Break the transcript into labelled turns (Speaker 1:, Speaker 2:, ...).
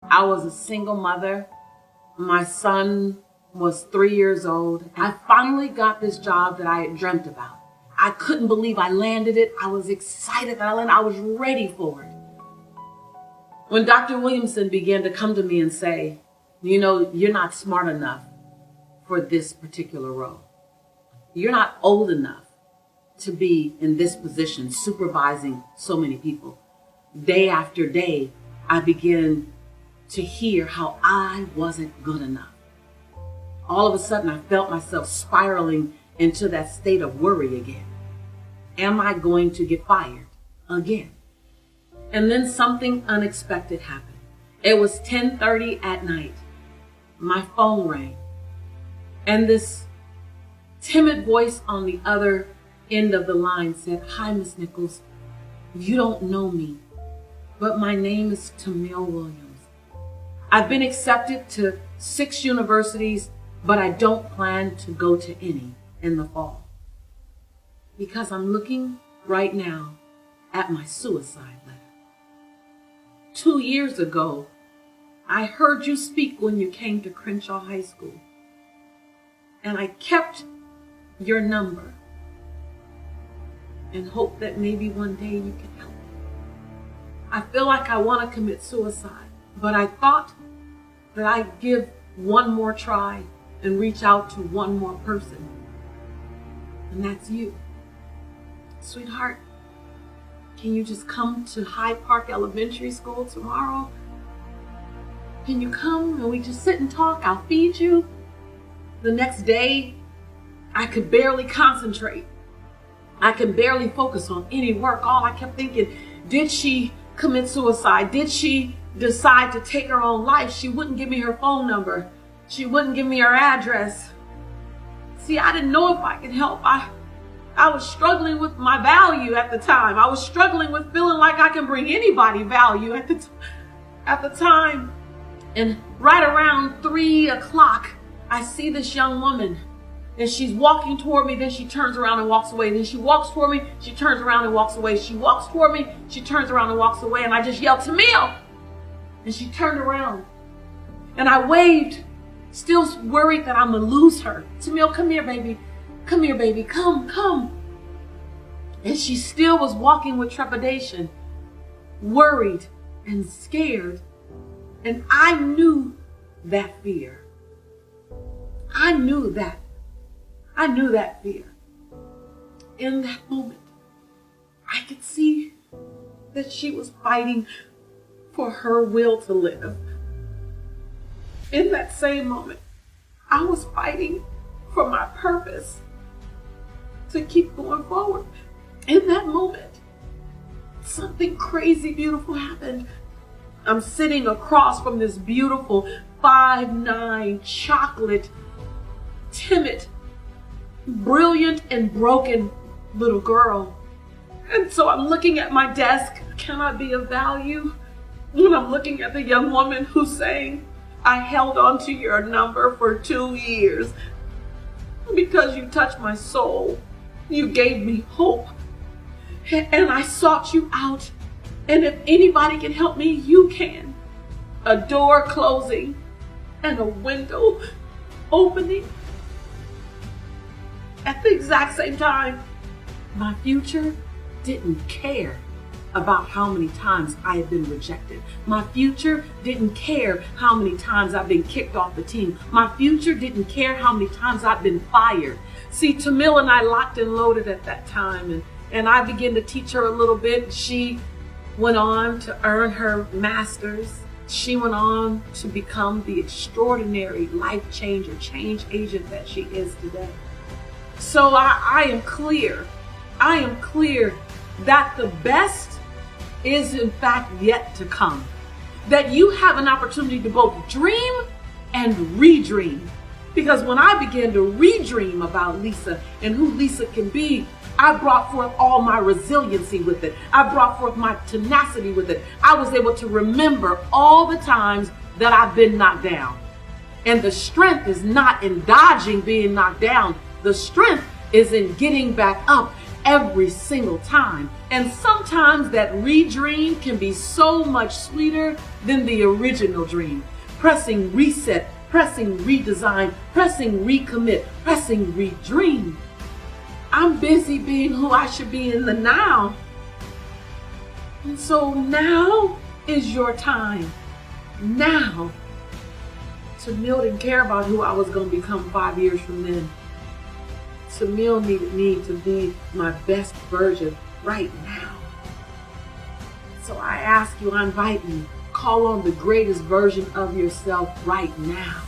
Speaker 1: I was a single mother. My son was 3 years old. I finally got this job that I had dreamt about. I couldn't believe I landed it. I was excited that I landed. I was ready for it. When Dr. Williamson began to come to me and say, you're not smart enough for this particular role. You're not old enough to be in this position, supervising so many people. Day after day, I began to hear how I wasn't good enough. All of a sudden, I felt myself spiraling into that state of worry again. Am I going to get fired again? And then something unexpected happened. It was 10:30 at night. My phone rang. And this timid voice on the other end of the line said, "Hi, Miss Nichols. You don't know me, but my name is Tamil Williams. I've been accepted to 6 universities, but I don't plan to go to any in the fall. Because I'm looking right now at my suicide letter. 2 years ago, I heard you speak when you came to Crenshaw High School. And I kept your number and hope that maybe one day you can help me. I feel like I want to commit suicide, but I thought that I'd give one more try and reach out to one more person. And that's you. Sweetheart, can you just come to Hyde Park Elementary School tomorrow? Can you come and we just sit and talk? I'll feed you." The next day, I could barely concentrate. I could barely focus on any work. All I kept thinking, did she commit suicide? Did she decide to take her own life? She wouldn't give me her phone number. She wouldn't give me her address. See, I didn't know if I could help. I was struggling with my value at the time. I was struggling with feeling like I can bring anybody value at the time. And right around 3 o'clock, I see this young woman, and she's walking toward me. Then she turns around and walks away. Then she walks toward me. She turns around and walks away. She walks toward me. She turns around and walks away. And I just yelled, "Tamil!" And she turned around, and I waved, still worried that I'm gonna lose her. "Tamil, come here, baby. Come here, baby. Come. And she still was walking with trepidation, worried and scared. And I knew that fear. I knew that fear. In that moment, I could see that she was fighting for her will to live. In that same moment, I was fighting for my purpose to keep going forward. In that moment, something crazy beautiful happened. I'm sitting across from this beautiful 5'9" chocolate, timid, brilliant and broken little girl. And so I'm looking at my desk. Can I be of value? And I'm looking at the young woman who's saying, "I held on to your number for 2 years because you touched my soul. You gave me hope. And I sought you out. And if anybody can help me, you can." A door closing and a window opening at the exact same time. My future didn't care about how many times I had been rejected. My future didn't care how many times I've been kicked off the team. My future didn't care how many times I've been fired. See, Tamil and I locked and loaded at that time, and I began to teach her a little bit. She went on to earn her master's. She went on to become the extraordinary life changer, change agent that she is today. So I am clear that the best is in fact yet to come. That you have an opportunity to both dream and redream. Because when I began to redream about Lisa and who Lisa can be, I brought forth all my resiliency with it. I brought forth my tenacity with it. I was able to remember all the times that I've been knocked down. And the strength is not in dodging being knocked down. The strength is in getting back up every single time. And sometimes that redream can be so much sweeter than the original dream. Pressing reset, pressing redesign, pressing recommit, pressing redream. I'm busy being who I should be in the now. And so now is your time. Now. Tamil didn't care about who I was going to become 5 years from then. Tamil needed me to be my best version right now. So I ask you, I invite you, call on the greatest version of yourself right now.